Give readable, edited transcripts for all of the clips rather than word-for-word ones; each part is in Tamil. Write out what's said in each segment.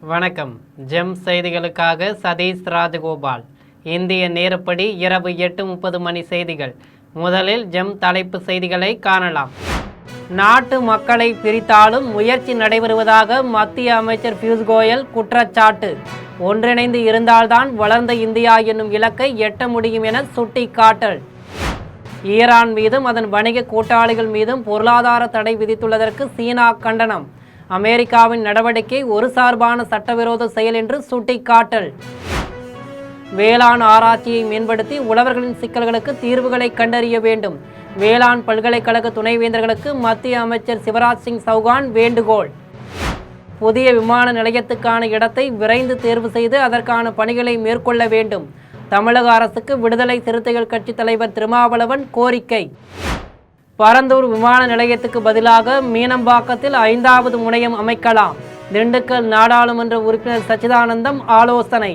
வணக்கம். ஜெம் செய்திகளுக்காக சதீஷ் ராஜகோபால். இந்திய நேரப்படி இரவு 8:30 மணி செய்திகள். முதலில் ஜெம் தலைப்பு செய்திகளை காணலாம். நாட்டு மக்களை பிரித்தாலும் முயற்சி நடைபெறுவதாக மத்திய அமைச்சர் பியூஷ் கோயல் குற்றச்சாட்டு. ஒன்றிணைந்து இருந்தால்தான் வளர்ந்த இந்தியா என்னும் இலக்கை எட்ட முடியும் என சுட்டிக்காட்டல். ஈரான் மீதும் அதன் வணிக கூட்டாளிகள் மீதும் பொருளாதார தடை விதித்துள்ளதற்கு சீனா கண்டனம். அமெரிக்காவின் நடவடிக்கை ஒரு சார்பான சட்டவிரோத செயல் என்று சுட்டிக்காட்டல். வேளாண் ஆராய்ச்சியை மேம்படுத்தி உழவர்களின் சிக்கல்களுக்கு தீர்வுகளை கண்டறிய வேண்டும். வேளாண் பல்கலைக்கழக துணைவேந்தர்களுக்கு மத்திய அமைச்சர் சிவராஜ் சிங் சௌகான் வேண்டுகோள். புதிய விமான நிலையத்துக்கான இடத்தை விரைந்து தேர்வு செய்து அதற்கான பணிகளை மேற்கொள்ள வேண்டும். தமிழக அரசுக்கு விடுதலை சிறுத்தைகள் கட்சி தலைவர் திருமாவளவன் கோரிக்கை. பரந்தூர் விமான நிலையத்துக்கு பதிலாக மீனம்பாக்கத்தில் 5வது முனையம் அமைக்கலாம். திண்டுக்கல் நாடாளுமன்ற உறுப்பினர் சச்சிதானந்தம் ஆலோசனை.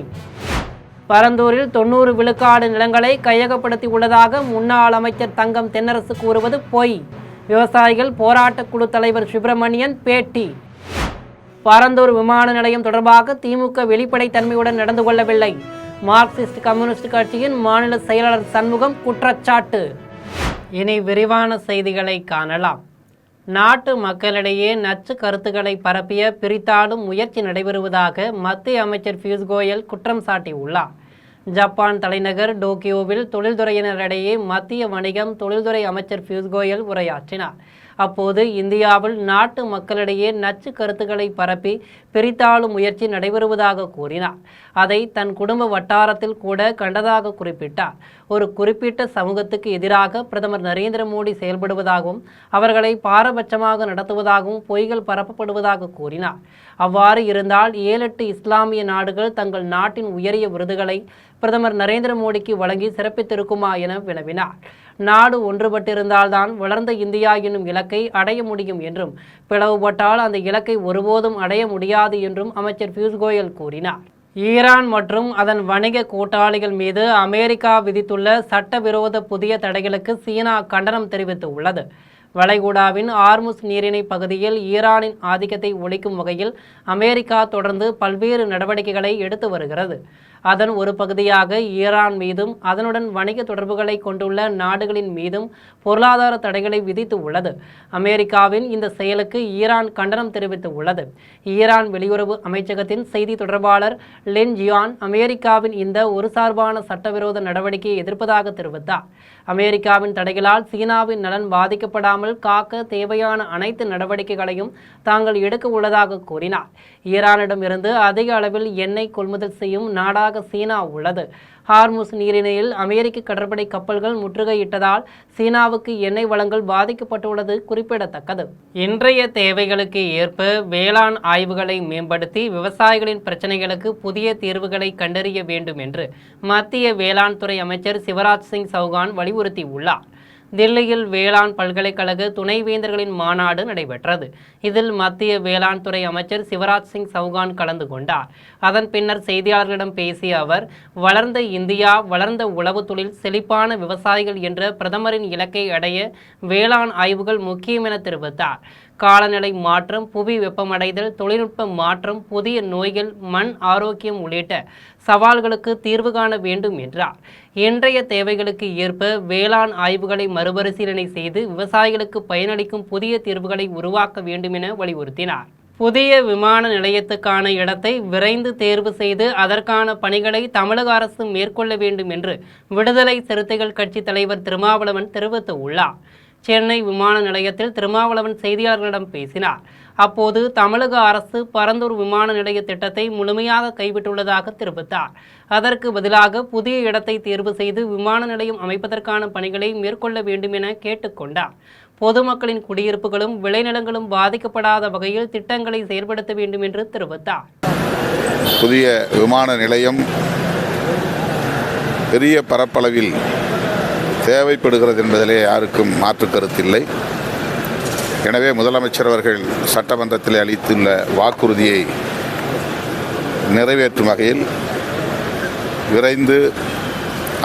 பரந்தூரில் 90 விழுக்காடு நிலங்களை கையகப்படுத்தி உள்ளதாக முன்னாள் அமைச்சர் தங்கம் தென்னரசு கூறுவது பொய். விவசாயிகள் போராட்ட குழு தலைவர் சுப்பிரமணியன் பேட்டி. பரந்தூர் விமான நிலையம் தொடர்பாக திமுக வெளிப்படைத்தன்மையுடன் நடந்து கொள்ளவில்லை. மார்க்சிஸ்ட் கம்யூனிஸ்ட் கட்சியின் மாநில செயலாளர் சண்முகம் குற்றச்சாட்டு. இனி விரிவான செய்திகளை காணலாம். நாட்டு மக்களிடையே நச்சு கருத்துக்களை பரப்பிய பிரித்தாளும் முயற்சி நடைபெறுவதாக மத்திய அமைச்சர் பியூஷ் கோயல் குற்றம் சாட்டியுள்ளார். ஜப்பான் தலைநகர் டோக்கியோவில் தொழில்துறையினரிடையே மத்திய வணிகம் தொழில்துறை அமைச்சர் பியூஷ் கோயல் உரையாற்றினார். அப்போது இந்தியாவில் நாட்டு மக்களிடையே நச்சு கருத்துக்களை பரப்பி பிரித்தாளும் முயற்சி நடைபெறுவதாக கூறினார். அதை தன் குடும்ப வட்டாரத்தில் கூட கண்டதாக குறிப்பிட்டார். ஒரு குறிப்பிட்ட சமூகத்துக்கு எதிராக பிரதமர் நரேந்திர மோடி செயல்படுவதாகவும் அவர்களை பாரபட்சமாக நடத்துவதாகவும் பொய்கள் பரப்பப்படுவதாக கூறினார். அவ்வாறு இருந்தால் 7-8 இஸ்லாமிய நாடுகள் தங்கள் நாட்டின் உயரிய விருதுகளை பிரதமர் நரேந்திர மோடிக்கு வழங்கி சிறப்பித்திருக்குமா என வினவினார். நாடு ஒன்றுபட்டிருந்தால்தான் வளர்ந்த இந்தியா என்னும் இலக்கை அடைய முடியும் என்றும் பிளவுபட்டால் அந்த இலக்கை ஒருபோதும் அடைய முடியாது என்றும் அமைச்சர் பியூஷ் கோயல் கூறினார். ஈரான் மற்றும் அதன் வணிக கூட்டாளிகள் மீது அமெரிக்கா விதித்துள்ள சட்டவிரோத புதிய தடைகளுக்கு சீனா கண்டனம் தெரிவித்துள்ளது. வளைகுடாவின் ஆர்முஸ் நீரிணை பகுதியில் ஈரானின் ஆதிக்கத்தை ஒழிக்கும் வகையில் அமெரிக்கா தொடர்ந்து பல்வேறு நடவடிக்கைகளை எடுத்து வருகிறது. அதன் ஒரு பகுதியாக ஈரான் மீதும் அதனுடன் வணிக தொடர்புகளை கொண்டுள்ள நாடுகளின் மீதும் பொருளாதார தடைகளை விதித்து உள்ளது. அமெரிக்காவின் இந்த செயலுக்கு ஈரான் கண்டனம் தெரிவித்து உள்ளது. ஈரான் வெளியுறவு அமைச்சகத்தின் செய்தி தொடர்பாளர் லின் ஜியான் அமெரிக்காவின் இந்த ஒரு சார்பான சட்டவிரோத நடவடிக்கையை எதிர்ப்பதாக தெரிவித்தார். அமெரிக்காவின் தடைகளால் சீனாவின் நலன் பாதிக்கப்படாமல் காக்க தேவையான அனைத்து நடவடிக்கைகளையும் தாங்கள் எடுக்க உள்ளதாக கூறினார். ஈரானிடமிருந்து அதிக அளவில் எண்ணெய் கொள்முதல் செய்யும் நாடாக சீனா உள்ளது. ஹார்முஸ் நீரிணையில் அமெரிக்க கடற்படை கப்பல்கள் முற்றுகையிட்டதால் சீனாவுக்கு எண்ணெய் வளங்கள் பாதிக்கப்பட்டுள்ளது குறிப்பிடத்தக்கது. இன்றைய தேவைகளுக்கு ஏற்ப வேளாண் ஆய்வுகளை மேம்படுத்தி விவசாயிகளின் பிரச்சனைகளுக்கு புதிய தீர்வுகளை கண்டறிய வேண்டும் என்று மத்திய வேளாண் துறை அமைச்சர் சிவராஜ் சிங் சௌகான் வலியுறுத்தியுள்ளார். தில்லியில் வேளாண் பல்கலைக்கழக துணைவேந்தர்களின் மாநாடு நடைபெற்றது. இதில் மத்திய வேளாண் துறை அமைச்சர் சிவராஜ் சிங் சௌகான் கலந்து கொண்டார். அதன் பின்னர் செய்தியாளர்களிடம் பேசிய அவர், வளர்ந்த இந்தியா, வளர்ந்த உழவு தொழில், செழிப்பான விவசாயிகள் என்ற பிரதமரின் இலக்கை அடைய வேளாண் ஆய்வுகள் முக்கியம் என தெரிவித்தார். காலநிலை மாற்றம், புவி வெப்பமடைதல், தொழில்நுட்ப மாற்றம், புதிய நோய்கள், மண் ஆரோக்கியம் உள்ளிட்ட சவால்களுக்கு தீர்வு காண வேண்டும் என்றார். இன்றைய தேவைகளுக்கு ஏற்ப வேளாண் ஆய்வுகளை மறுபரிசீலனை செய்து விவசாயிகளுக்கு பயனளிக்கும் புதிய தீர்வுகளை உருவாக்க வேண்டும் என வலியுறுத்தினார். புதிய விமான நிலையத்துக்கான இடத்தை விரைந்து தேர்வு செய்து அதற்கான பணிகளை தமிழக அரசு மேற்கொள்ள வேண்டும் என்று விடுதலை சிறுத்தைகள் கட்சி தலைவர் திருமாவளவன் தெரிவித்துள்ளார். சென்னை விமான நிலையத்தில் திருமாவளவன் செய்தியாளர்களிடம் பேசினார். அப்போது தமிழக அரசு பரந்தூர் விமான நிலைய திட்டத்தை முழுமையாக கைவிட்டுள்ளதாக தெரிவித்தார். அதற்கு பதிலாக புதிய இடத்தை தேர்வு செய்து விமான நிலையம் அமைப்பதற்கான பணிகளை மேற்கொள்ள வேண்டும் என கேட்டுக்கொண்டார். பொதுமக்களின் குடியிருப்புகளும் விளைநிலங்களும் பாதிக்கப்படாத வகையில் திட்டங்களை செயல்படுத்த வேண்டும் என்று தெரிவித்தார். புதிய விமான நிலையம் பெரிய பரப்பளவில் தேவைப்படுகிறது என்பதிலே யாருக்கும் மாற்று கருத்தில்லை. எனவே முதலமைச்சர் அவர்கள் சட்டமன்றத்தில் அளித்துள்ள வாக்குறுதியை நிறைவேற்றும் வகையில் விரைந்து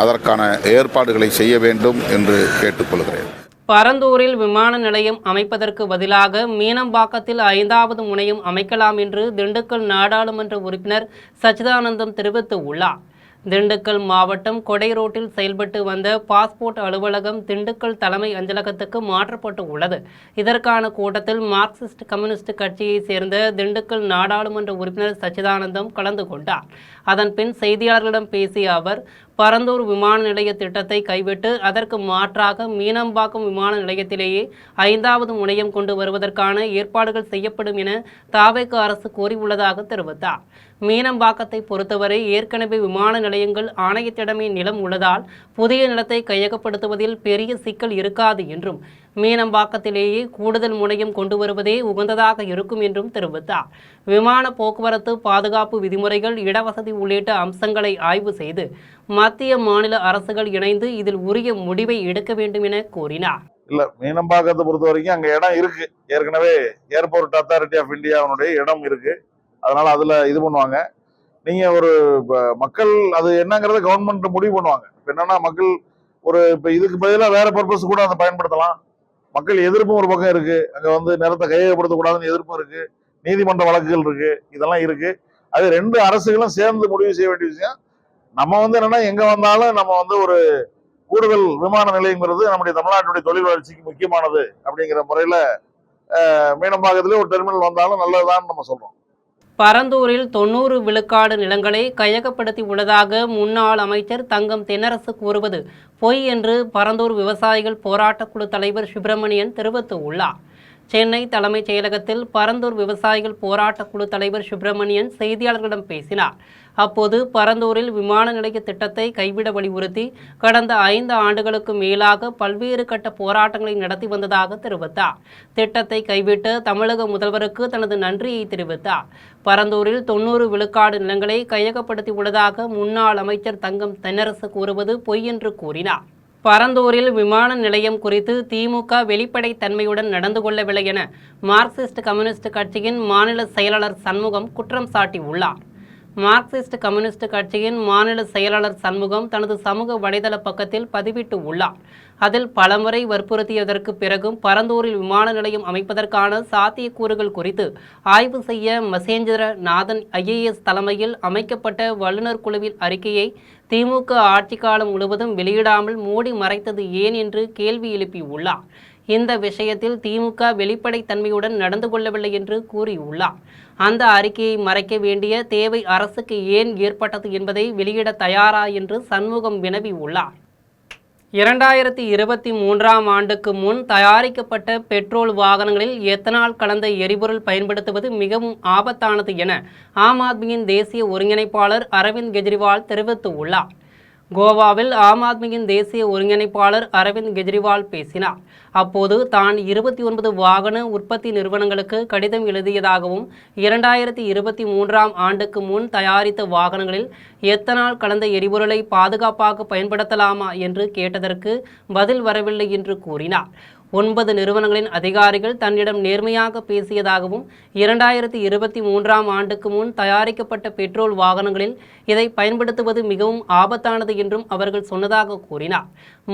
அதற்கான ஏற்பாடுகளை செய்ய வேண்டும் என்று கேட்டுக்கொள்கிறேன். பரந்தூரில் விமான நிலையம் அமைப்பதற்கு பதிலாக மீனம்பாக்கத்தில் 5வது முனையம் அமைக்கலாம் என்று திண்டுக்கல் நாடாளுமன்ற உறுப்பினர் சச்சிதானந்தம் தெரிவித்துள்ளார். திண்டுக்கல் மாவட்டம் கொடை ரோட்டில் செயல்பட்டு வந்த பாஸ்போர்ட் அலுவலகம் திண்டுக்கல் தலைமை அஞ்சலகத்துக்கு மாற்றப்பட்டு உள்ளது. இதற்கான கூட்டத்தில் மார்க்சிஸ்ட் கம்யூனிஸ்ட் கட்சியை சேர்ந்த திண்டுக்கல் நாடாளுமன்ற உறுப்பினர் சச்சிதானந்தம் கலந்து கொண்டார். அதன்பின் செய்தியாளர்களிடம் பேசிய அவர், பரந்தூர் விமான நிலைய திட்டத்தை கைவிட்டு அதற்கு மாற்றாக மீனம்பாக்கம் விமான நிலையத்திலேயே 5வது முனையம் கொண்டு வருவதற்கான ஏற்பாடுகள் செய்யப்படும் என தவேக அரசு கூறியுள்ளதாக தெரிவித்தார். மீனம்பாக்கத்தை பொறுத்தவரை ஏற்கனவே விமான நிலையங்கள் ஆணையத்திடமே நிலம் உள்ளதால் புதிய நிலத்தை கையகப்படுத்துவதில் பெரிய சிக்கல் இருக்காது என்றும் மீனம்பாக்கத்திலேயே கூடுதல் முனையம் கொண்டு வருவதே உகந்ததாக இருக்கும் என்றும் தெரிவித்தார். விமான போக்குவரத்து பாதுகாப்பு விதிமுறைகள், இடவசதி உள்ளிட்ட அம்சங்களை ஆய்வு செய்து மத்திய மாநில அரசுகள் இணைந்து இதில் உரிய முடிவை எடுக்க வேண்டும் என கூறினார். மீனம்பாக்கத்தை பொறுத்த வரைக்கும் அங்க இடம் இருக்கு. ஏற்கனவே ஏர்போர்ட் அத்தாரிட்டி ஆஃப் இந்தியாவுடைய இடம் இருக்கு. அதனால அதுல இது பண்ணுவாங்க. நீங்க ஒரு மக்கள் அது என்னங்கறத கவர்மெண்ட் முடிவு பண்ணுவாங்க. என்னன்னா மக்கள் இப்ப இதுக்கு பதிலாக வேற பர்பஸ் கூட அதை பயன்படுத்தலாம். மக்கள் எதிர்ப்பும் ஒரு பக்கம் இருக்கு. அங்க நிலத்தை கையகப்படுத்தக்கூடாதுன்னு எதிர்ப்பும் இருக்கு. நீதிமன்ற வழக்குகள் இருக்கு. இதெல்லாம் இருக்கு. அது 2 அரசுகளும் சேர்ந்து முடிவு செய்ய வேண்டிய விஷயம். நம்ம என்னன்னா எங்க வந்தாலும் நம்ம ஒரு கூடுதல் விமான நிலையங்கிறது நம்முடைய தமிழ்நாட்டுடைய தொழில் வளர்ச்சிக்கு முக்கியமானது அப்படிங்கிற முறையில மீனம்பாக்கத்திலே ஒரு டெர்மினல் வந்தாலும் நல்லதுதான் நம்ம சொல்றோம். பரந்தூரில் 90 விழுக்காடு நிலங்களை கையகப்படுத்தி உள்ளதாக முன்னாள் அமைச்சர் தங்கம் தென்னரசு கூறுவது பொய் என்று பரந்தூர் விவசாயிகள் போராட்டக்குழு தலைவர் சுப்பிரமணியன் தெரிவித்துள்ளார். சென்னை தலைமைச் செயலகத்தில் பரந்தூர் விவசாயிகள் போராட்டக்குழு தலைவர் சுப்பிரமணியன் செய்தியாளர்களிடம் பேசினார். அப்போது பரந்தூரில் விமான நிலைய திட்டத்தை கைவிட வலியுறுத்தி கடந்த 5 ஆண்டுகளுக்கு மேலாக பல்வேறு கட்ட போராட்டங்களை நடத்தி வந்ததாக தெரிவித்தார். திட்டத்தை கைவிட்டு தமிழக முதல்வருக்கு தனது நன்றியை தெரிவித்தார். பரந்தூரில் 90 விழுக்காடு நிலங்களை கையகப்படுத்தி உள்ளதாக முன்னாள் அமைச்சர் தங்கம் தென்னரசு கூறுவது பொய் என்று கூறினார். பரந்தூரில் விமான நிலையம் குறித்து திமுக வெளிப்படைத்தன்மையுடன் நடந்து கொள்ளவில்லை என மார்க்சிஸ்ட் கம்யூனிஸ்ட் கட்சியின் மாநில செயலாளர் சண்முகம் குற்றம் சாட்டியுள்ளார். மார்க்சிஸ்ட் கம்யூனிஸ்ட் கட்சியின் மாநில செயலாளர் சண்முகம் தனது சமூக வலைதள பக்கத்தில் பதிவிட்டு உள்ளார். அதில் பலமுறை வற்புறுத்தியதற்கு பிறகும் பரந்தூரில் விமான நிலையம் அமைப்பதற்கான சாத்தியக்கூறுகள் குறித்து ஆய்வு செய்ய மசேந்திரநாதன் IAS தலைமையில் அமைக்கப்பட்ட வல்லுநர் குழுவின் அறிக்கையை திமுக ஆட்சி காலம் முழுவதும் வெளியிடாமல் மூடி மறைத்தது ஏன் என்று கேள்வி எழுப்பியுள்ளார். இந்த விஷயத்தில் திமுக வெளிப்படைத்தன்மையுடன் நடந்து கொள்ளவில்லை என்று கூறியுள்ளார். அந்த அறிக்கையை மறைக்க வேண்டிய தேவை அரசுக்கு ஏன் ஏற்பட்டது என்பதை வெளியிட தயாரா என்று சண்முகம் வினவியுள்ளார். 2023ஆம் ஆண்டுக்கு முன் தயாரிக்கப்பட்ட பெட்ரோல் வாகனங்களில் எத்தனால் கலந்த எரிபொருள் பயன்படுத்துவது மிகவும் ஆபத்தானது என ஆம் ஆத்மியின் தேசிய ஒருங்கிணைப்பாளர் அரவிந்த் கெஜ்ரிவால் தெரிவித்துள்ளார். கோவாவில் ஆம் ஆத்மியின் தேசிய ஒருங்கிணைப்பாளர் அரவிந்த் கெஜ்ரிவால் பேசினார். அப்போது தான் 29 வாகன உற்பத்தி நிறுவனங்களுக்கு கடிதம் எழுதியதாகவும் 2023ஆம் ஆண்டுக்கு முன் தயாரித்த வாகனங்களில் எத்தனால் கலந்த எரிபொருளை பாதுகாப்பாக பயன்படுத்தலாமா என்று கேட்டதற்கு பதில் வரவில்லை என்று கூறினார். 9 நிறுவனங்களின் அதிகாரிகள் தன்னிடம் நேர்மையாக பேசியதாகவும் 2023ஆம் ஆண்டுக்கு முன் தயாரிக்கப்பட்ட பெட்ரோல் வாகனங்களில் இதை பயன்படுத்துவது மிகவும் ஆபத்தானது என்றும் அவர்கள் சொன்னதாக கூறினார்.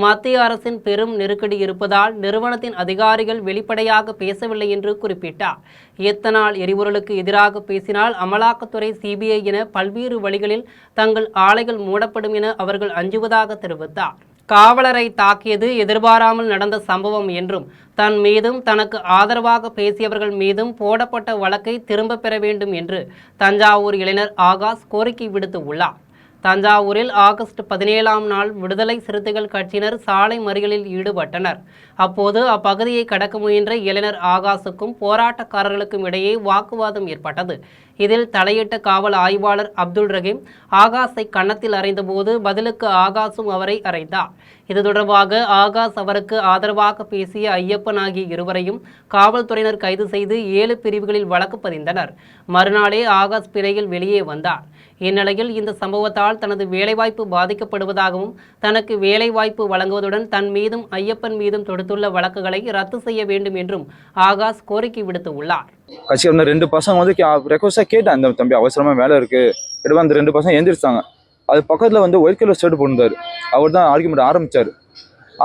மத்திய அரசின் பெரும் நெருக்கடி இருப்பதால் நிறுவனத்தின் அதிகாரிகள் வெளிப்படையாக பேசவில்லை என்று குறிப்பிட்டார். எத்தனால் எரிபொருளுக்கு எதிராக பேசினால் அமலாக்கத்துறை, CBI என பல்வேறு வழிகளில் தங்கள் ஆலைகள் மூடப்படும் என அவர்கள் அஞ்சுவதாக தெரிவித்தார். காவலரை தாக்கியது எதிர்பாராமல் நடந்த சம்பவம் என்றும் தன் மீதும் தனக்கு ஆதரவாக பேசியவர்கள் மீதும் போடப்பட்ட வழக்கை திரும்ப பெற வேண்டும் என்று தஞ்சாவூர் இளைஞர் ஆகாஷ் கோரிக்கை விடுத்துள்ளார். தஞ்சாவூரில் ஆகஸ்ட் 17ஆம் நாள் விடுதலை சிறுத்தைகள் கட்சியினர் சாலை மறியலில் ஈடுபட்டனர். அப்போது அப்பகுதியை கடக்க முயன்ற இளைஞர் ஆகாஷுக்கும் போராட்டக்காரர்களுக்கும் இடையே வாக்குவாதம் ஏற்பட்டது. இதில் தலையிட்ட காவல் ஆய்வாளர் அப்துல் ரஹீம் ஆகாஷை கன்னத்தில் அறைந்தபோது பதிலுக்கு ஆகாஷும் அவரை அறைந்தார். இது தொடர்பாக ஆகாஷ் அவருக்கு ஆதரவாக பேசிய ஐயப்பன் ஆகிய இருவரையும் காவல்துறையினர் கைது செய்து 7 பிரிவுகளில் வழக்கு பதிந்தனர். மறுநாளே ஆகாஷ் பிணையில் வெளியே வந்தார். இந்நிலையில் இந்த சம்பவத்தால் தனது வேலைவாய்ப்பு பாதிக்கப்படுவதாகவும் தனக்கு வேலைவாய்ப்பு வழங்குவதுடன் தன் மீதும் ஐயப்பன் மீதும் தொடுத்துள்ள வழக்குகளை ரத்து செய்ய வேண்டும் என்றும் ஆகாஷ் கோரிக்கை விடுத்துள்ளார். கட்சி 2 பசங்க ரெக்வஸ்டா கேட்டாங்க, தம்பி அவசரமா வேலை இருக்கு எடுவா. அந்த 2 பசங்க எந்திரிச்சாங்க. அது பக்கத்துல ஒயிட் கலர் ஷர்ட் போட்டிருந்தாரு. அவர் தான் ஆர்குமெண்ட் ஆரம்பிச்சாரு.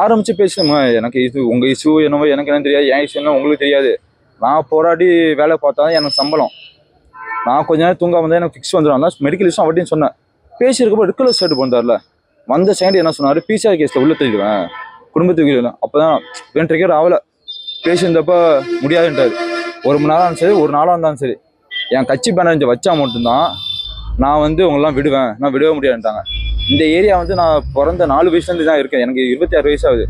ஆரம்பித்து பேசணுங்க. எனக்கு இது உங்கள் இஷ்யூ என்னவோ எனக்கு என்ன தெரியாது, என் இஷ்யூ என்ன உங்களுக்கு தெரியாது. நான் போராடி வேலை பார்த்தா தான் எனக்கு சம்பளம். நான் கொஞ்ச நேரம் தூங்காம இருந்தால் எனக்கு ஃபிக்ஸ் வந்துடும். அதான் மெடிக்கல் இஷ்யூ அப்படின்னு சொன்னேன். பேசியிருக்கப்போ ரெகுலர் ஸ்டேட் பண்ணுறாருல, வந்த செகண்ட் என்ன சொன்னார், பிசிஆர் கேஸில் உள்ள தள்ளிடுவேன் குடும்பத்துக்கு இல்லை. அப்போ தான் வென்ட்ரிகர் ஆகலை. பேசியிருந்தப்போ முடியாதுன்றார். 1 மணி நேரம் இருந்தாலும் சரி, 1 நாளாக இருந்தாலும் சரி, என் கட்சி பேனர் வச்சா மட்டும்தான் நான் உங்களெலாம் விடுவேன், நான் விடவே முடியாதுன்ட்டாங்க. இந்த ஏரியா நான் பிறந்த 4 வயசுலேருந்து தான் இருக்கேன். எனக்கு 26 வயசு ஆகுது.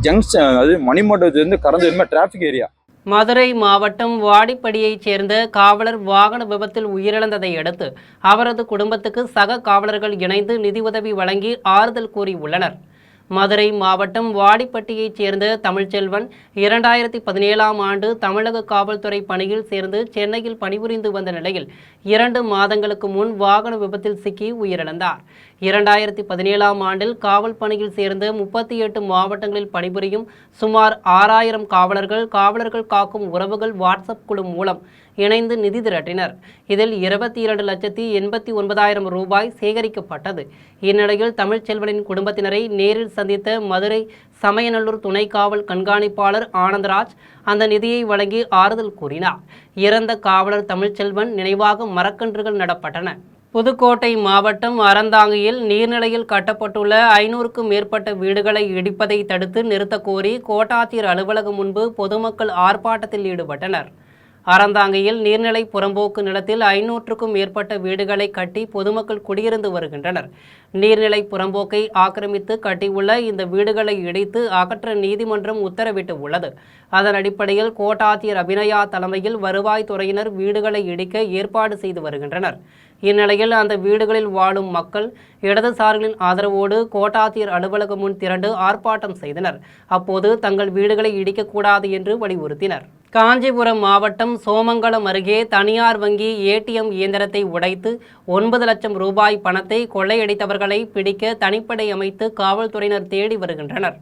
ஜங்ஷன் அது மணிமண்டபத்துலேருந்து கறந்து வரைக்கும் டிராஃபிக் ஏரியா. மதுரை மாவட்டம் வாடிப்படியைச் சேர்ந்த காவலர் வாகன விபத்தில் உயிரிழந்ததை அடுத்து அவரது குடும்பத்துக்கு சக காவலர்கள் இணைந்து நிதியுதவி வழங்கி ஆறுதல் கூறியுள்ளனர். மதுரை மாவட்டம் வாடிப்பட்டியைச் சேர்ந்த தமிழ்ச்செல்வன் 2017ஆம் ஆண்டு தமிழக காவல்துறை பணியில் சேர்ந்து சென்னையில் பணிபுரிந்து வந்த நிலையில் 2 மாதங்களுக்கு முன் வாகன விபத்தில் சிக்கி உயிரிழந்தார். 2017ஆம் ஆண்டில் காவல் பணியில் சேர்ந்து 38 மாவட்டங்களில் பணிபுரியும் சுமார் 6000 காவலர்கள் காக்கும் உறவுகள் வாட்ஸ்அப் குழு மூலம் இணைந்து நிதி திரட்டினர். இதில் 22,89,000 ரூபாய் சேகரிக்கப்பட்டது. இந்நிலையில் தமிழ்ச்செல்வனின் குடும்பத்தினரை நேரில் சந்தித்த மதுரை சமயநல்லூர் துணை காவல் கண்காணிப்பாளர் ஆனந்தராஜ் அந்த நிதியை வழங்கி ஆறுதல் கூறினார். இறந்த காவலர் தமிழ்ச்செல்வன் நினைவாக மரக்கன்றுகள் நடப்பட்டன. புதுக்கோட்டை மாவட்டம் அறந்தாங்கியில் நீர்நிலையில் கட்டப்பட்டுள்ள 500க்கும் மேற்பட்ட வீடுகளை இடிப்பதை தடுத்து நிறுத்தக் கோரி கோட்டாட்சியர் அலுவலகம் முன்பு பொதுமக்கள் ஆர்ப்பாட்டத்தில் ஈடுபட்டனர். அறந்தாங்கியில் நீர்நிலை புறம்போக்கு நிலத்தில் 500க்கும் மேற்பட்ட வீடுகளை கட்டி பொதுமக்கள் குடியிருந்து வருகின்றனர். நீர்நிலை புறம்போக்கை ஆக்கிரமித்து கட்டியுள்ள இந்த வீடுகளை இடித்து அகற்ற நீதிமன்றம் உத்தரவிட்டு உள்ளது. அதன் அடிப்படையில் கோட்டாட்சியர் அபிநயா தலைமையில் வருவாய்த்துறையினர் வீடுகளை இடிக்க ஏற்பாடு செய்து வருகின்றனர். இந்நிலையில் அந்த வீடுகளில் வாழும் மக்கள் இடதுசாரிகளின் ஆதரவோடு கோட்டாட்சியர் அலுவலகம் முன் திரண்டு ஆர்ப்பாட்டம் செய்தனர். அப்போது தங்கள் வீடுகளை இடிக்கக்கூடாது என்று வலியுறுத்தினர். காஞ்சிபுரம் மாவட்டம் சோமங்கலம் அருகே தனியார் வங்கி ஏடிஎம் இயந்திரத்தை உடைத்து 9 லட்சம் ரூபாய் பணத்தை கொள்ளையடித்தவர்களை பிடிக்க தனிப்படை அமைத்து காவல்துறையினர் தேடி வருகின்றனர்.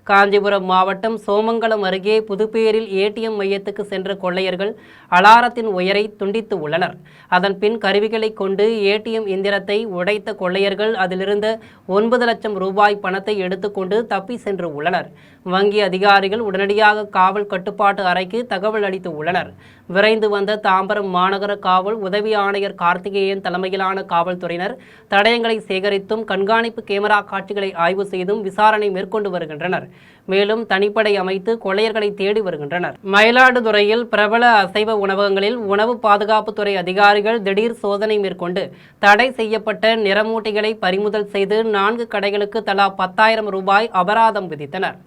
காஞ்சிபுரம் மாவட்டம் சோமங்கலம் அருகே புதுப்பேரில் ஏடிஎம் மையத்துக்கு சென்ற கொள்ளையர்கள் அலாரத்தின் உயரை துண்டித்து உள்ளனர். அதன் பின் கருவிகளை கொண்டு ஏடிஎம் எந்திரத்தை உடைத்த கொள்ளையர்கள் அதிலிருந்த 9 லட்சம் ரூபாய் பணத்தை எடுத்துக்கொண்டு தப்பி சென்று உள்ளனர். வங்கி அதிகாரிகள் உடனடியாக காவல் கட்டுப்பாட்டு அறைக்கு தகவல் அளித்து உள்ளனர். விரைந்து வந்த தாம்பரம் மாநகர காவல் உதவி ஆணையர் கார்த்திகேயன் தலைமையிலான காவல்துறையினர் தடயங்களை சேகரித்தும் கண்காணிப்பு கேமரா காட்சிகளை ஆய்வு செய்தும் விசாரணை மேற்கொண்டு வருகின்றனர். மேலும் தனிப்படை அமைத்து கொள்ளையர்களை தேடி வருகின்றனர். மயிலாடுதுறையில் பிரபல அசைவ உணவகங்களில் உணவு பாதுகாப்புத்துறை அதிகாரிகள் திடீர் சோதனை மேற்கொண்டு தடை செய்யப்பட்ட நிறமூட்டிகளை பறிமுதல் செய்து 4 கடைகளுக்கு தலா 10,000 ரூபாய் அபராதம் விதித்தனர்.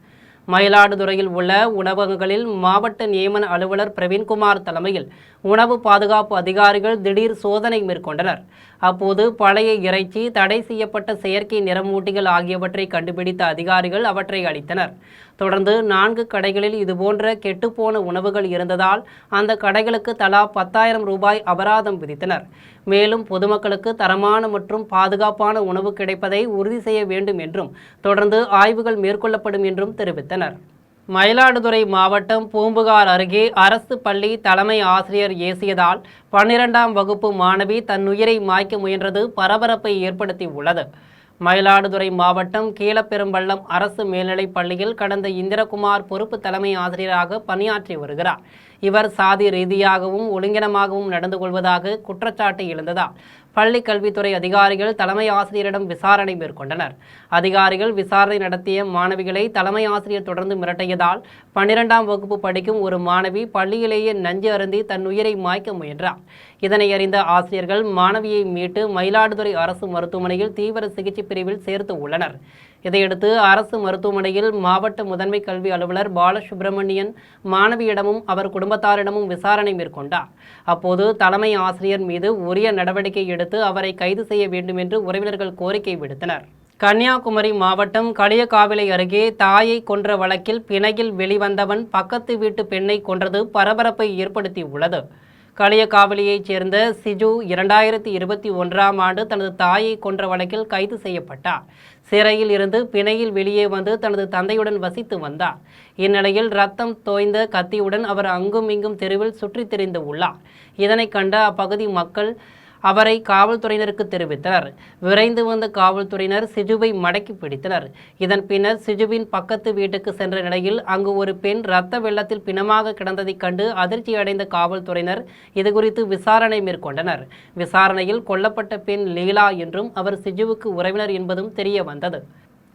மயிலாடுதுறையில் உள்ள உணவகங்களில் மாவட்ட நியமன அலுவலர் பிரவீன்குமார் தலைமையில் உணவு பாதுகாப்பு அதிகாரிகள் திடீர் சோதனை மேற்கொண்டனர். அப்போது பழைய இறைச்சி, தடை செய்யப்பட்ட செயற்கை நிறமூட்டிகள் ஆகியவற்றை கண்டுபிடித்த அதிகாரிகள் அவற்றை அளித்தனர். தொடர்ந்து 4 கடைகளில் இதுபோன்ற கெட்டுப்போன உணவுகள் இருந்ததால் அந்த கடைகளுக்கு தலா 10,000 ரூபாய் அபராதம் விதித்தனர். மேலும் பொதுமக்களுக்கு தரமான மற்றும் பாதுகாப்பான உணவு கிடைப்பதை உறுதி செய்ய வேண்டும் என்றும் தொடர்ந்து ஆய்வுகள் மேற்கொள்ளப்படும் என்றும் தெரிவித்தனர். மயிலாடுதுறை மாவட்டம் பூம்புகார் அருகே அரசு பள்ளி தலைமை ஆசிரியர் ஏசியதால் 12ஆம் வகுப்பு மாணவி தன்னுயிரை மாய்க்க முயன்றது பரபரப்பை ஏற்படுத்தி உள்ளது. மயிலாடுதுறை மாவட்டம் கீழப்பெரும்பள்ளம் அரசு மேல்நிலைப் பள்ளியில் கடந்த இந்திரகுமார் பொறுப்பு தலைமை ஆசிரியராக பணியாற்றி வருகிறார். இவர் சாதி ரீதியாகவும் ஒழுங்கினமாகவும் நடந்து கொள்வதாக குற்றச்சாட்டு எழுந்ததால் பள்ளி கல்வித்துறை அதிகாரிகள் தலைமை ஆசிரியரிடம் விசாரணை மேற்கொண்டனர். அதிகாரிகள் விசாரணை நடத்திய மாணவிகளை தலைமை ஆசிரியர் தொடர்ந்து மிரட்டியதால் 12ஆம் வகுப்பு படிக்கும் ஒரு மாணவி பள்ளியிலேயே நஞ்சு அருந்தி தன் உயிரை மாய்க்க முயன்றார். இதனை அறிந்த ஆசிரியர்கள் மாணவியை மீட்டு மயிலாடுதுறை அரசு மருத்துவமனையில் தீவிர சிகிச்சை பிரிவில் சேர்த்து உள்ளனர். இதையடுத்து அரசு மருத்துவமனையில் மாவட்ட முதன்மை கல்வி அலுவலர் பாலசுப்ரமணியன் மாணவியிடமும் அவர் குடும்பத்தாரிடமும் விசாரணை மேற்கொண்டார். அப்போது தலைமை ஆசிரியர் மீது உரிய நடவடிக்கை எடுத்து அவரை கைது செய்ய வேண்டும் என்று உறவினர்கள் கோரிக்கை விடுத்தனர். கன்னியாகுமரி மாவட்டம் களியக்காவிளை அருகே தாயை கொன்ற வழக்கில் பிணையில் வெளிவந்தவன் பக்கத்து வீட்டு பெண்ணை கொன்றது பரபரப்பை ஏற்படுத்தி உள்ளது. களியக்காவிளியைச் சேர்ந்த சிஜு 2021ஆம் ஆண்டு தனது தாயை கொன்ற வழக்கில் கைது செய்யப்பட்டார். சிறையில் இருந்து பிணையில் வெளியே வந்து தனது தந்தையுடன் வசித்து வந்தார். இந்நிலையில் ரத்தம் தோய்ந்த கத்தியுடன் அவர் அங்கும் இங்கும் தெருவில் சுற்றித் திரிந்து உள்ளார். இதனை கண்ட அப்பகுதி மக்கள் அவரை காவல்துறையினருக்கு தெரிவித்தனர். விரைந்து வந்த காவல்துறையினர் சிஜுவை மடக்கி பிடித்தனர். இதன் பின்னர் சிஜுவின் பக்கத்து வீட்டுக்கு சென்ற நிலையில் அங்கு ஒரு பெண் இரத்த வெள்ளத்தில் பிணமாக கிடந்ததைக் கண்டு அதிர்ச்சி அடைந்த காவல்துறையினர் இதுகுறித்து விசாரணை மேற்கொண்டனர். விசாரணையில் கொல்லப்பட்ட பெண் லீலா என்றும் அவர் சிஜுவுக்கு உறவினர் என்பதும் தெரிய வந்தது.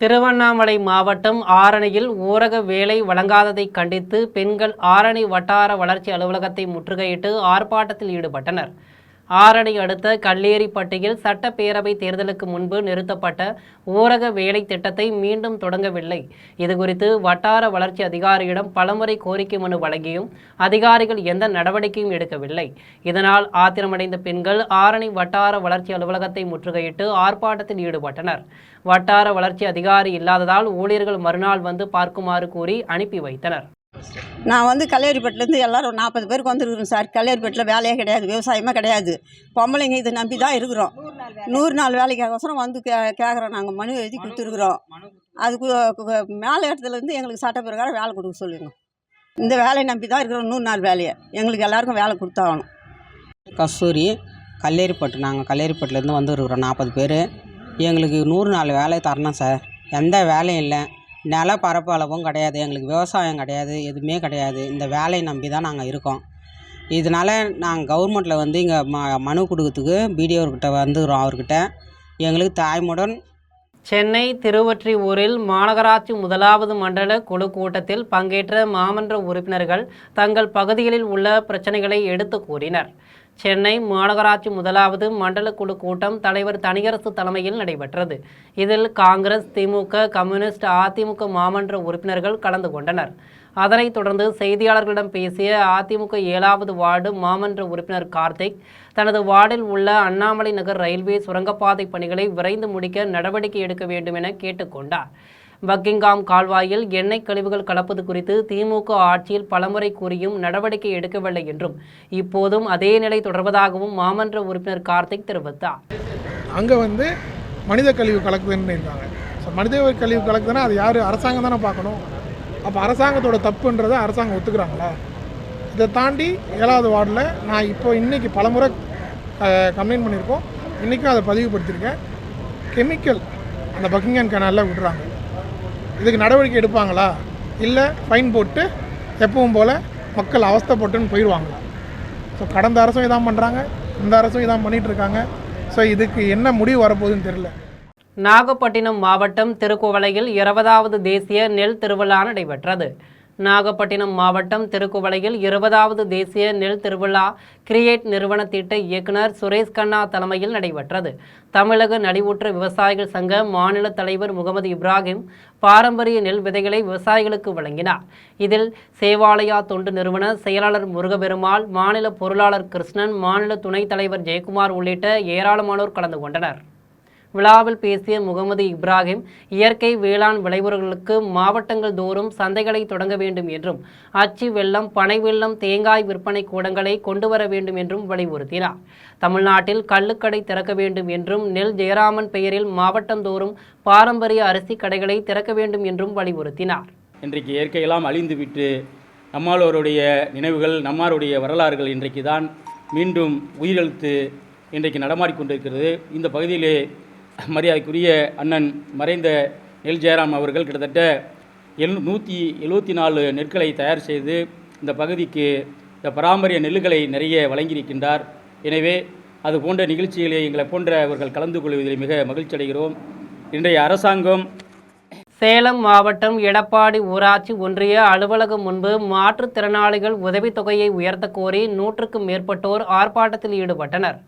திருவண்ணாமலை மாவட்டம் ஆரணியில் ஊரக வேலை வழங்காததை கண்டித்து பெண்கள் ஆரணி வட்டார வளர்ச்சி அலுவலகத்தை முற்றுகையிட்டு ஆர்ப்பாட்டத்தில் ஈடுபட்டனர். ஆரணி அடுத்த கல்லேரிப்பட்டியில் சட்டப்பேரவை தேர்தலுக்கு முன்பு நிறுத்தப்பட்ட ஊரக வேலை திட்டத்தை மீண்டும் தொடங்கவில்லை. இதுகுறித்து வட்டார வளர்ச்சி அதிகாரியிடம் பலமுறை கோரிக்கை மனு வழங்கியும் அதிகாரிகள் எந்த நடவடிக்கையும் எடுக்கவில்லை. இதனால் ஆத்திரமடைந்த பெண்கள் ஆரணி வட்டார வளர்ச்சி அலுவலகத்தை முற்றுகையிட்டு ஆர்ப்பாட்டத்தில் ஈடுபட்டனர். வட்டார வளர்ச்சி அதிகாரி இல்லாததால் ஊழியர்கள் மறுநாள் வந்து பார்க்குமாறு கூறி அனுப்பி வைத்தனர். நான் கல்லேரிப்பட்டிலேருந்து எல்லோரும் 40 பேருக்கு வந்துருக்குறோம் சார். கல்லேரிப்பட்டில் வேலையே கிடையாது, விவசாயமே கிடையாது. பொம்பளைங்க இதை நம்பி தான் இருக்கிறோம். 100 நாள் வேலைக்காகோசரம் கேட்குறோம். நாங்கள் மனு எழுதி கொடுத்துருக்குறோம். அதுக்கு மேலே இடத்துலேருந்து எங்களுக்கு சட்ட பிரகாரம் வேலை கொடுக்க சொல்லுங்க. இந்த வேலையை நம்பி தான் இருக்கிறோம். 100 நாள் வேலையை எங்களுக்கு எல்லாருக்கும் வேலை கொடுத்தாகணும். கஸ்தூரி, கல்லேரிப்பட்டு. நாங்கள் கல்லேரிப்பட்டிலேருந்து வந்துருக்குறோம் 40 பேர். எங்களுக்கு 100 நாள் வேலை தரணும் சார். எந்த வேலையும் இல்லை. நில பரப்பளவும் கிடையாது, எங்களுக்கு விவசாயம் கிடையாது, எதுவுமே கிடையாது. இந்த வேலையை நம்பி தான் நாங்கள் இருக்கோம். இதனால் நாங்கள் கவர்மெண்ட்டில் இங்கே மனு கொடுக்கறதுக்கு பிடிஓர்கிட்ட வந்துக்கிறோம். அவர்கிட்ட எங்களுக்கு தாய்முடன். சென்னை திருவொற்றியூரில் மாநகராட்சி 1வது மண்டல குழு கூட்டத்தில் பங்கேற்ற மாமன்ற உறுப்பினர்கள் தங்கள் பகுதிகளில் உள்ள பிரச்சனைகளை எடுத்து கூறினர். சென்னை மாநகராட்சி 1வது மண்டல குழு கூட்டம் தலைவர் தனியரசு தலைமையில் நடைபெற்றது. இதில் காங்கிரஸ், திமுக, கம்யூனிஸ்ட், அதிமுக மாமன்ற உறுப்பினர்கள் கலந்து கொண்டனர். அதனைத் தொடர்ந்து செய்தியாளர்களிடம் பேசிய அதிமுக 7வது வார்டு மாமன்ற உறுப்பினர் கார்த்திக் தனது வார்டில் உள்ள அண்ணாமலை நகர் ரயில்வே சுரங்கப்பாதை பணிகளை விரைந்து முடிக்க நடவடிக்கை எடுக்க வேண்டும் என கேட்டுக்கொண்டார். பக்கிங்காம் கால்வாயில் எண்ணெய் கழிவுகள் கலப்பது குறித்து திமுக ஆட்சியில் பலமுறை கூறியும் நடவடிக்கை எடுக்கவில்லை என்றும் இப்போதும் அதே நிலை தொடர்வதாகவும் மாமன்ற உறுப்பினர் கார்த்திக் தெரிவித்தார். அங்கே மனித கழிவு கலக்குதுன்னு இருக்காங்க. ஸோ மனித கழிவு கலக்குதுன்னா அது யார்? அரசாங்கம் தானே பார்க்கணும். அப்போ அரசாங்கத்தோட தப்புன்றதை அரசாங்கம் ஒத்துக்கிறாங்களா? இதை தாண்டி 7வது வார்டில் நான் இன்றைக்கி பலமுறை கம்ப்ளைண்ட் பண்ணியிருக்கோம். இன்றைக்கும் அதை பதிவுபடுத்தியிருக்கேன். கெமிக்கல் அந்த பக்கிங்காம் கேனாலில் விடுறாங்க. இதுக்கு நடவடிக்கை எடுப்பாங்களா? இல்லை ஃபைன் போட்டு எப்பவும் போல் மக்கள் அவஸ்தைப்பட்டுன்னு போயிடுவாங்களா? ஸோ கடந்த அரசும் இதான் பண்ணுறாங்க, இந்த அரசும் இதான் பண்ணிகிட்ருக்காங்க. ஸோ இதுக்கு என்ன முடிவு வரப்போகுதுன்னு தெரியல. நாகப்பட்டினம் மாவட்டம் திருக்குவளையில் 20வது தேசிய நெல் திருவிழா நடைபெற்றது. நாகப்பட்டினம் மாவட்டம் திருக்குவளையில் 20வது தேசிய நெல் திருவிழா கிரியேட் நிறுவன திட்ட இயக்குனர் சுரேஷ் கண்ணா தலைமையில் நடைபெற்றது. தமிழக நலிவுற்ற விவசாயிகள் சங்க மாநில தலைவர் முகமது இப்ராஹிம் பாரம்பரிய நெல் விதைகளை விவசாயிகளுக்கு வழங்கினார். இதில் சேவாலயா தொண்டு நிறுவன செயலாளர் முருகபெருமாள், மாநில பொருளாளர் கிருஷ்ணன், மாநில துணைத் தலைவர் ஜெயக்குமார் உள்ளிட்ட ஏராளமானோர் கலந்து கொண்டனர். விழாவில் பேசிய முகமது இப்ராஹிம் இயற்கை வேளாண் விளைபொருட்களுக்கு மாவட்டங்கள் தோறும் சந்தைகளை தொடங்க வேண்டும் என்றும் அச்சு வெல்லம், பனை வெல்லம், தேங்காய் விற்பனை கூடங்களை கொண்டு வர வேண்டும் என்றும் வலியுறுத்தினார். தமிழ்நாட்டில் கள்ளுக்கடை திறக்க வேண்டும் என்றும் நெல் ஜெயராமன் பெயரில் மாவட்டந்தோறும் பாரம்பரிய அரிசி கடைகளை திறக்க வேண்டும் என்றும் வலியுறுத்தினார். இன்றைக்கு இயற்கையெல்லாம் அழிந்துவிட்டு நம்மாளோருடைய நினைவுகள், நம்மாருடைய வரலாறுகள் இன்றைக்கு தான் மீண்டும் உயிரெழுத்து இன்றைக்கு நடமாடிக்கொண்டிருக்கிறது. இந்த பகுதியிலே மரியாதைக்குரிய அண்ணன் மறைந்த நெல் ஜெயராம் அவர்கள் கிட்டத்தட்ட 174 நெற்களை தயார் செய்து இந்த பகுதிக்கு இந்த பாரம்பரிய நெல்லுகளை நிறைய வழங்கியிருக்கின்றார். எனவே அது போன்ற நிகழ்ச்சிகளை எங்களை போன்றவர்கள் கலந்து கொள்வதில் மிக மகிழ்ச்சி அடைகிறோம். இன்றைய அரசாங்கம் சேலம் மாவட்டம் எடப்பாடி ஊராட்சி ஒன்றிய அலுவலகம் முன்பு மாற்றுத்திறனாளிகள் உதவித்தொகையை உயர்த்த கோரி 100க்கும் மேற்பட்டோர் ஆர்ப்பாட்டத்தில் ஈடுபட்டனர்.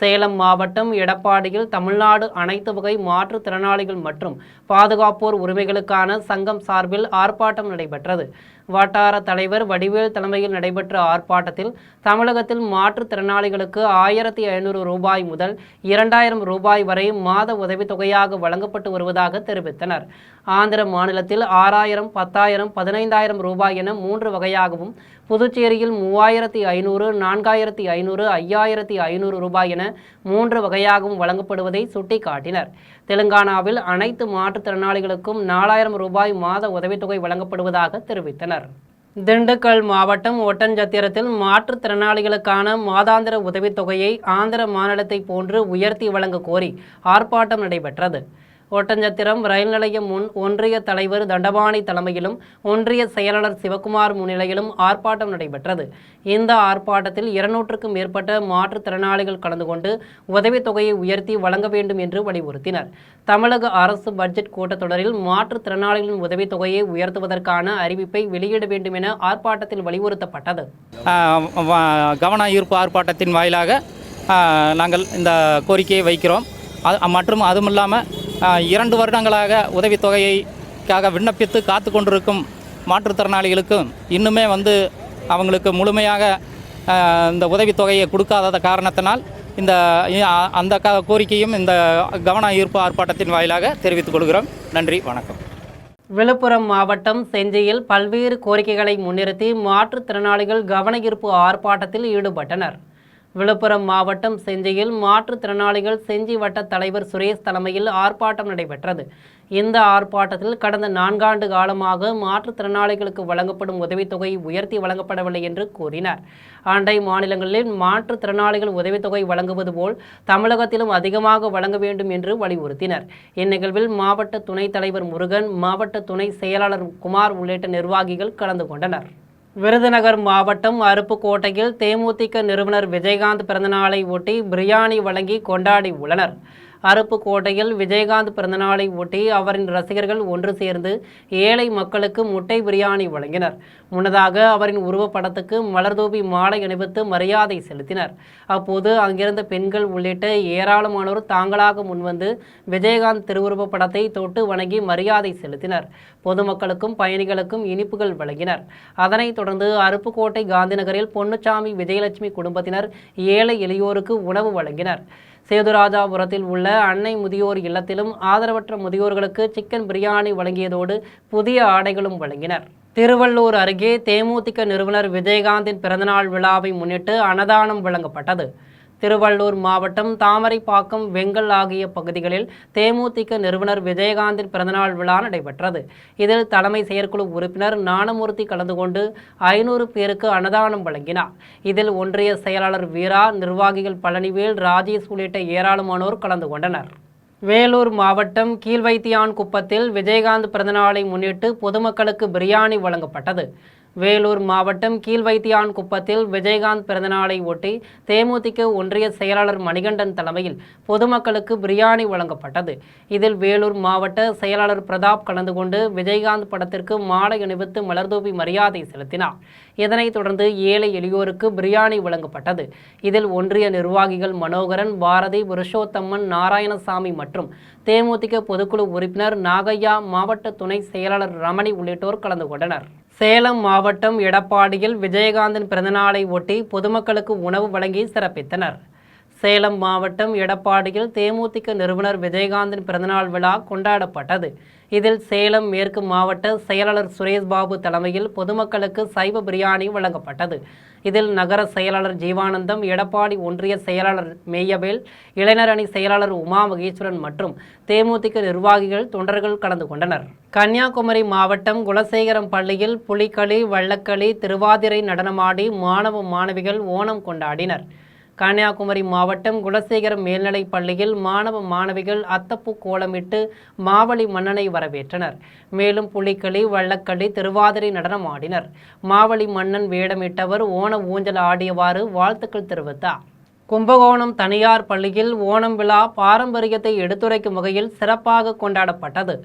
சேலம் மாவட்டம் எடப்பாடியில் தமிழ்நாடு அனைத்து வகை மாற்றுத்திறனாளிகள் மற்றும் பாதுகாப்போர் உரிமைகளுக்கான சங்கம் சார்பில் ஆர்ப்பாட்டம் நடைபெற்றது. வட்டார தலைவர் வடிவேல் தலைமையில் நடைபெற்ற ஆர்ப்பாட்டத்தில் தமிழகத்தில் மாற்றுத்திறனாளிகளுக்கு 1500 ரூபாய் முதல் 2000 ரூபாய் வரை மாத உதவித்தொகையாக வழங்கப்பட்டு வருவதாக தெரிவித்தனர். ஆந்திர மாநிலத்தில் 6000, 10000, 15000 ரூபாய் என 3 வகையாகவும், புதுச்சேரியில் 3500, 4500, 5500 ரூபாய் என 3 வகையாகவும் வழங்கப்படுவதை சுட்டிக்காட்டினர். தெலுங்கானாவில் அனைத்து மாற்றுத்திறனாளிகளுக்கும் 4000 ரூபாய் மாத உதவித்தொகை வழங்கப்படுவதாக தெரிவித்தனர். திண்டுக்கல் மாவட்டம் ஒட்டன்சத்திரத்தில் மாற்றுத்திறனாளிகளுக்கான மாதாந்திர உதவித்தொகையை ஆந்திர மாநிலத்தை போன்று உயர்த்தி வழங்க கோரி ஆர்ப்பாட்டம் நடைபெற்றது. ஒட்டன்சத்திரம் ரயில் நிலையம் முன் ஒன்றிய தலைவர் தண்டபாணி தலைமையிலும் ஒன்றிய செயலாளர் சிவகுமார் முன்னிலையிலும் ஆர்ப்பாட்டம் நடைபெற்றது. இந்த ஆர்ப்பாட்டத்தில் 200க்கும் மேற்பட்ட மாற்றுத்திறனாளிகள் கலந்து கொண்டு உதவித்தொகையை உயர்த்தி வழங்க வேண்டும் என்று வலியுறுத்தினர். தமிழக அரசு பட்ஜெட் கூட்டத்தொடரில் மாற்றுத்திறனாளிகளின் உதவித்தொகையை உயர்த்துவதற்கான அறிவிப்பை வெளியிட வேண்டும் என ஆர்ப்பாட்டத்தில் வலியுறுத்தப்பட்டது. கவன ஈர்ப்பு ஆர்ப்பாட்டத்தின் வாயிலாக நாங்கள் இந்த கோரிக்கையை வைக்கிறோம். மற்றும் அதுவும் இல்லாமல் 2 வருடங்களாக உதவித்தொகைக்காக விண்ணப்பித்து காத்து கொண்டிருக்கும் மாற்றுத்திறனாளிகளுக்கும் இன்னுமே அவங்களுக்கு முழுமையாக இந்த உதவித்தொகையை கொடுக்காத காரணத்தினால் அந்த கோரிக்கையும் இந்த கவன ஈர்ப்பு ஆர்ப்பாட்டத்தின் வாயிலாக தெரிவித்துக் கொள்கிறோம். நன்றி, வணக்கம். விழுப்புரம் மாவட்டம் செஞ்சியில் பல்வேறு கோரிக்கைகளை முன்னிறுத்தி மாற்றுத்திறனாளிகள் கவன ஈர்ப்பு ஆர்ப்பாட்டத்தில் ஈடுபட்டனர். விழுப்புரம் மாவட்டம் செஞ்சியில் மாற்றுத்திறனாளிகள் செஞ்சி வட்ட தலைவர் சுரேஷ் தலைமையில் ஆர்ப்பாட்டம் நடைபெற்றது. இந்த ஆர்ப்பாட்டத்தில் கடந்த 4 ஆண்டு காலமாக மாற்றுத்திறனாளிகளுக்கு வழங்கப்படும் உதவித்தொகை உயர்த்தி வழங்கப்படவில்லை என்று கூறினார். அண்டை மாநிலங்களில் மாற்றுத்திறனாளிகள் உதவித்தொகை வழங்குவது போல் தமிழகத்திலும் அதிகமாக வழங்க வேண்டும் என்று வலியுறுத்தினர். இந்நிகழ்வில் மாவட்ட துணைத் தலைவர் முருகன், மாவட்ட துணை செயலாளர் குமார் உள்ளிட்ட நிர்வாகிகள் கலந்து கொண்டனர். விருதுநகர் மாவட்டம் அருப்புக்கோட்டையில் தேமுதிக நிறுவனர் விஜயகாந்த் பிறந்தநாளை ஒட்டி பிரியாணி வழங்கி கொண்டாடி உள்ளனர். அருப்புக்கோட்டையில் விஜயகாந்த் பிறந்தநாளை ஒட்டி அவரின் ரசிகர்கள் ஒன்று சேர்ந்து ஏழை மக்களுக்கு முட்டை பிரியாணி வழங்கினர். முன்னதாக அவரின் உருவப்படத்துக்கு மலர்தூவி மாலை அணிவித்து மரியாதை செலுத்தினர். அப்போது அங்கிருந்த பெண்கள் உள்ளிட்ட ஏராளமானோர் தாங்களாக முன்வந்து விஜயகாந்த் திருவுருவப் படத்தை தொட்டு வணங்கி மரியாதை செலுத்தினர். பொதுமக்களுக்கும் பயணிகளுக்கும் இனிப்புகள் வழங்கினர். அதனைத் தொடர்ந்து அருப்புக்கோட்டை காந்திநகரில் பொன்னுச்சாமி விஜயலட்சுமி குடும்பத்தினர் ஏழை எளியோருக்கு உணவு வழங்கினர். சேதுராஜாபுரத்தில் உள்ள அன்னை முதியோர் இல்லத்திலும் ஆதரவற்ற முதியோர்களுக்கு சிக்கன் பிரியாணி வழங்கியதோடு புதிய ஆடைகளும் வழங்கினர். திருவள்ளூர் அருகே தேமுதிக நிறுவனர் விஜயகாந்தின் பிறந்தநாள் விழாவை முன்னிட்டு அன்னதானம் வழங்கப்பட்டது. திருவள்ளூர் மாவட்டம் தாமரைப்பாக்கம், வெங்கல் ஆகிய பகுதிகளில் தேமுதிக நிறுவனர் விஜயகாந்தின் பிறந்தநாள் விழா நடைபெற்றது. இதில் தலைமை செயற்குழு உறுப்பினர் ஞானமூர்த்தி கலந்து கொண்டு 500 பேருக்கு அன்னதானம் வழங்கினார். இதில் ஒன்றிய செயலாளர் வீரா, நிர்வாகிகள் பழனிவேல், ராஜேஷ் உள்ளிட்ட ஏராளமானோர் கலந்து கொண்டனர். வேலூர் மாவட்டம் கீழ்வைத்தியான்குப்பத்தில் விஜயகாந்த் பிறந்தநாளை முன்னிட்டு பொதுமக்களுக்கு பிரியாணி வழங்கப்பட்டது. வேலூர் மாவட்டம் கீழ்வைத்தியான்குப்பத்தில் விஜயகாந்த் பிறந்தநாளை ஒட்டி தேமுதிக ஒன்றிய செயலாளர் மணிகண்டன் தலைமையில் பொதுமக்களுக்கு பிரியாணி வழங்கப்பட்டது. இதில் வேலூர் மாவட்ட செயலாளர் பிரதாப் கலந்து கொண்டு விஜயகாந்த் படத்திற்கு மாலை அணிவித்து மலர்தூவி மரியாதை செலுத்தினார். இதனைத் தொடர்ந்து ஏழை எளியோருக்கு பிரியாணி வழங்கப்பட்டது. இதில் ஒன்றிய நிர்வாகிகள் மனோகரன், பாரதி, புருஷோத்தம்மன், நாராயணசாமி மற்றும் தேமுதிக பொதுக்குழு உறுப்பினர் நாகையா, மாவட்ட துணை செயலாளர் ரமணி உள்ளிட்டோர் கலந்து கொண்டனர். சேலம் மாவட்டம் எடப்பாடியில் விஜயகாந்தின் பிறந்தநாளை ஒட்டி பொதுமக்களுக்கு உணவு வழங்கி சிறப்பித்தனர். சேலம் மாவட்டம் எடப்பாடியில் தேமுதிக நிறுவனர் விஜயகாந்தின் பிறந்தநாள் விழா கொண்டாடப்பட்டது. இதில் சேலம் மேற்கு மாவட்ட செயலாளர் சுரேஷ் பாபு தலைமையில் பொதுமக்களுக்கு சைவ பிரியாணி வழங்கப்பட்டது. இதில் நகர செயலாளர் ஜீவானந்தம், எடப்பாடி ஒன்றிய செயலாளர் மெய்யவேல், இளைஞர் அணி செயலாளர் உமா மகேஸ்வரன் மற்றும் தேமுதிக நிர்வாகிகள், தொண்டர்கள் கலந்து கொண்டனர். கன்னியாகுமரி மாவட்டம் குலசேகரம் பள்ளியில் புலிகளி, வள்ளக்களி, திருவாதிரை நடனமாடி மாணவ மாணவிகள் ஓணம் கொண்டாடினர். கன்னியாகுமரி மாவட்டம் குலசேகரம் மேல்நிலைப் பள்ளியில் மாணவ மாணவிகள் அத்தப்பூ கோலமிட்டு மாவலி மன்னனை வரவேற்றனர். மேலும் புலிகளி, வள்ளக்களி, திருவாதிரை நடனம் ஆடினர். மாவலி மன்னன் வேடமிட்டவர் ஓண ஊஞ்சல் ஆடியவாறு வாழ்த்துக்கள் தெரிவித்தார். கும்பகோணம் தனியார் பள்ளியில் ஓணம் விழா பாரம்பரியத்தை எடுத்துரைக்கும் வகையில் சிறப்பாக கொண்டாடப்பட்டது.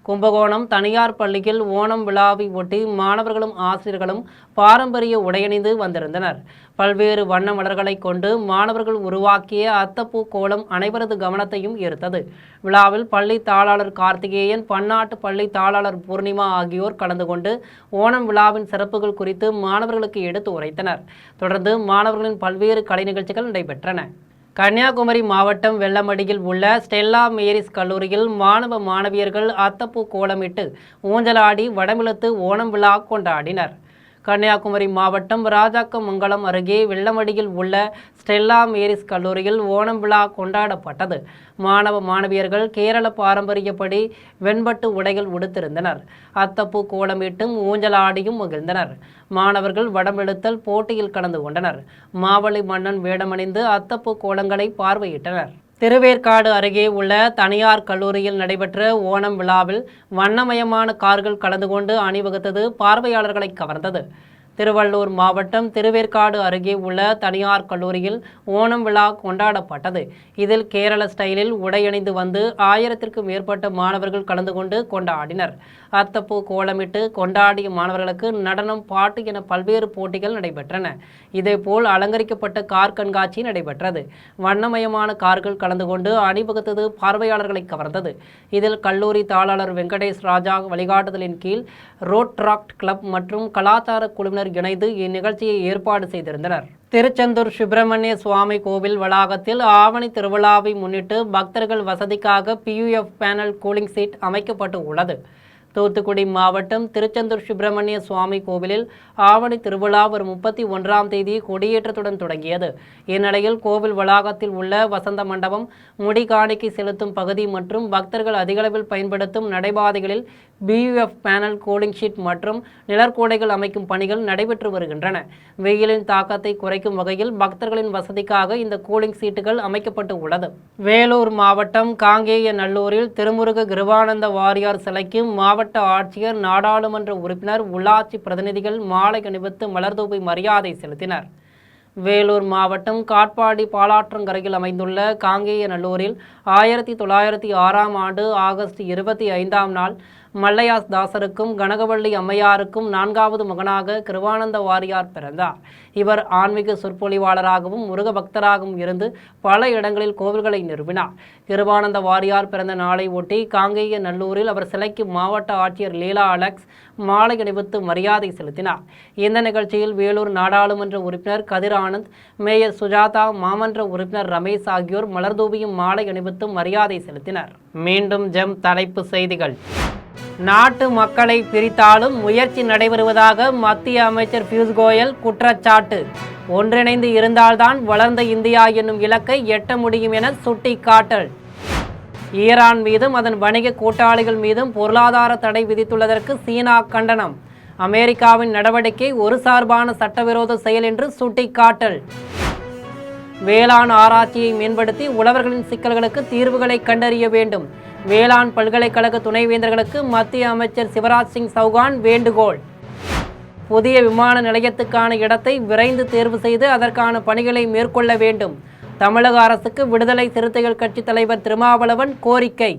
கும்பகோணம் தனியார் பள்ளியில் ஓணம் விழாவை ஒட்டி மாணவர்களும் ஆசிரியர்களும் பாரம்பரிய உடையணிந்து வந்திருந்தனர். பல்வேறு வண்ண மலர்களை கொண்டு மாணவர்கள் உருவாக்கிய அத்தப்பூ கோலம் அனைவரது கவனத்தையும் ஈர்த்தது. விழாவில் பள்ளி தாளாளர் கார்த்திகேயன், பன்னாட்டு பள்ளி தாளாளர் பூர்ணிமா ஆகியோர் கலந்து கொண்டு ஓணம் விழாவின் சிறப்புகள் குறித்து மாணவர்களுக்கு எடுத்து உரைத்தனர். தொடர்ந்து மாணவர்களின் பல்வேறு கலை நிகழ்ச்சிகள் நடைபெற்றன. கன்னியாகுமரி மாவட்டம் வெள்ளமடியில் உள்ள ஸ்டெல்லா மேரிஸ் கல்லூரியில் மாணவ மாணவியர்கள் அத்தப்பூ கோலமிட்டு ஊஞ்சலாடி வடமிழுத்து ஓணம் விழா கொண்டாடினர். கன்னியாகுமரி மாவட்டம் ராஜாக்கமங்கலம் அருகே வெள்ளமடியில் உள்ள ஸ்டெல்லா மேரிஸ் கல்லூரியில் ஓணம் விழா கொண்டாடப்பட்டது. மாணவ மாணவியர்கள் கேரள பாரம்பரியப்படி வெண்பட்டு உடைகள் உடுத்திருந்தனர். அத்தப்பூ கோலமிட்டும் ஊஞ்சலாடியும் மகிழ்ந்தனர். மாணவர்கள் வடமெடுத்தல் போட்டியில் கலந்து கொண்டனர். மாவலி மன்னன் வேடமணிந்து அத்தப்பூ கோலங்களை பார்வையிட்டனர். திருவேற்காடு அருகே உள்ள தனியார் கல்லூரியில் நடைபெற்ற ஓணம் விழாவில் வண்ணமயமான கார்கள் கலந்து கொண்டு அணிவகுத்தது பார்வையாளர்களை கவர்ந்தது. திருவள்ளூர் மாவட்டம் திருவேற்காடு அருகே உள்ள தனியார் கல்லூரியில் ஓணம் விழா கொண்டாடப்பட்டது. இதில் கேரள ஸ்டைலில் உடையணிந்து வந்து 1000க்கும் மேற்பட்ட மாணவர்கள் கலந்து கொண்டு கொண்டாடினர். அத்தப்பூ கோலமிட்டு கொண்டாடிய மாணவர்களுக்கு நடனம், பாட்டு என பல்வேறு போட்டிகள் நடைபெற்றன. இதேபோல் அலங்கரிக்கப்பட்ட கார் கண்காட்சி நடைபெற்றது. வண்ணமயமான கார்கள் கலந்து கொண்டு அணிவகுத்தது பார்வையாளர்களை கவர்ந்தது. இதில் கல்லூரி தாளாளர் வெங்கடேஷ் ராஜா வழிகாட்டுதலின் கீழ் ரோட்ராக்ட் கிளப் மற்றும் கலாச்சார குழுவினர் இணைந்து இந்நிகழ்ச்சியை ஏற்பாடு செய்திருந்தனர். திருச்செந்தூர் சுப்பிரமணிய சுவாமி கோவில் வளாகத்தில் ஆவணி திருவிழாவை முன்னிட்டு பக்தர்கள் வசதிக்காக PUF பேனல் கூலிங் சீட் அமைக்கப்பட்டு உள்ளது. தூத்துக்குடி மாவட்டம் திருச்செந்தூர் சுப்பிரமணிய சுவாமி கோவிலில் ஆவணி திருவிழா வரும் 31ஆம் தேதி கொடியேற்றத்துடன் தொடங்கியது. இந்நிலையில் கோவில் வளாகத்தில் உள்ள வசந்த மண்டபம், முடி காணிக்கை செலுத்தும் பகுதி மற்றும் பக்தர்கள் அதிகளவில் பயன்படுத்தும் நடைபாதைகளில் PUF பேனல் கூலிங் ஷீட் மற்றும் நிழற்கூடைகள் அமைக்கும் பணிகள் நடைபெற்று வருகின்றன. வெயிலின் தாக்கத்தை குறைக்கும் வகையில் பக்தர்களின் வசதிக்காக இந்த கூலிங் சீட்டுகள் அமைக்கப்பட்டு உள்ளது. வேலூர் மாவட்டம் காங்கேயநல்லூரில் திருமுருக கிருபானந்த வாரியார் சிலைக்கு மாவட்ட ஆட்சியர், நாடாளுமன்ற உறுப்பினர், உள்ளாட்சி பிரதிநிதிகள் மாலை அணிவித்து மலர்தூவி மரியாதை செலுத்தினர். வேலூர் மாவட்டம் காட்பாடி பாலாற்றங்கரையில் அமைந்துள்ள காங்கேயநல்லூரில் 1906ஆம் ஆண்டு ஆகஸ்ட் 25ஆம் நாள் மல்லையாஸ் தாசருக்கும் கனகவள்ளி அம்மையாருக்கும் 4வது மகனாக கிருபானந்த வாரியார் பிறந்தார். இவர் ஆன்மீக சொற்பொழிவாளராகவும் முருக பக்தராகவும் இருந்து பல இடங்களில் கோவில்களை நிறுவினார். கிருபானந்த வாரியார் பிறந்த நாளை ஒட்டி காங்கேயநல்லூரில் அவர் சிலைக்கு மாவட்ட ஆட்சியர் லீலா அலெக்ஸ் மாலை அணிவித்து மரியாதை செலுத்தினார். இந்த நிகழ்ச்சியில் வேலூர் நாடாளுமன்ற உறுப்பினர் கதிர் ஆனந்த், மேயர் சுஜாதா, மாமன்ற உறுப்பினர் ரமேஷ் ஆகியோர் மலர்தூவியும் மாலை அணிவித்து மரியாதை செலுத்தினர். மீண்டும் ஜெம் தலைப்பு செய்திகள். நாட்டு மக்களை பிரித்தாலும் முயற்சி நடைபெறுவதாக மத்திய அமைச்சர் பியூஷ் கோயல் குற்றச்சாட்டு. ஒன்றிணைந்து இருந்தால்தான் வளர்ந்த இந்தியா என்னும் இலக்கை எட்ட முடியும் என சுட்டிக்காட்டல். ஈரான் மீதும் அதன் வணிக கூட்டாளிகள் மீதும் பொருளாதார தடை விதித்துள்ளதற்கு சீனா கண்டனம். அமெரிக்காவின் நடவடிக்கை ஒரு சார்பான சட்டவிரோத செயல் என்று சுட்டிக்காட்டல். வேளாண் ஆராய்ச்சியை மேம்படுத்தி உழவர்களின் சிக்கல்களுக்கு தீர்வுகளை கண்டறிய வேண்டும். வேளாண் பல்கலைக்கழக துணைவேந்தர்களுக்கு மத்திய அமைச்சர் சிவராஜ் சிங் சௌகான் வேண்டுகோள். புதிய விமான நிலையத்துக்கான இடத்தை விரைந்து தேர்வு செய்து அதற்கான பணிகளை மேற்கொள்ள வேண்டும். தமிழக அரசுக்கு விடுதலை சிறுத்தைகள் கட்சி தலைவர் திருமாவளவன் கோரிக்கை.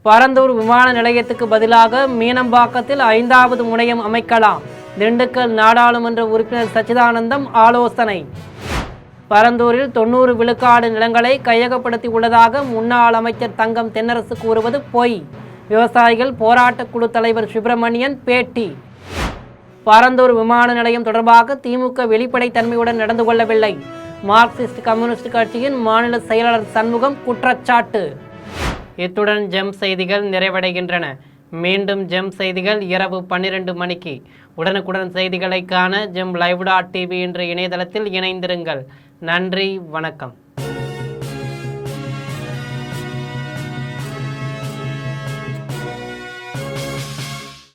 பரந்தூர் விமான நிலையத்துக்கு பதிலாக மீனம்பாக்கத்தில் 5வது முனையம் அமைக்கலாம். திண்டுக்கல் நாடாளுமன்ற உறுப்பினர் சச்சிதானந்தம் ஆலோசனை. பரந்தூரில் 90 விழுக்காடு நிலங்களை கையகப்படுத்தி உள்ளதாக முன்னாள் அமைச்சர் தங்கம் தென்னரசு கூறுவது பொய். விவசாயிகள் போராட்ட குழு தலைவர் சுப்பிரமணியன் பேட்டி. பரந்தூர் விமான நிலையம் தொடர்பாக திமுக வெளிப்படைத்தன்மையுடன் நடந்து கொள்ளவில்லை. மார்க்சிஸ்ட் கம்யூனிஸ்ட் கட்சியின் மாநில செயலாளர் சண்முகம் குற்றச்சாட்டு. இத்துடன் ஜெம் செய்திகள் நிறைவடைகின்றன. மீண்டும் ஜெம் செய்திகள் இரவு 12 மணிக்கு. உடனுக்குடன் செய்திகளை காண ஜெம் live.tv என்ற இணையதளத்தில் இணைந்திருங்கள். நன்றி, வணக்கம்.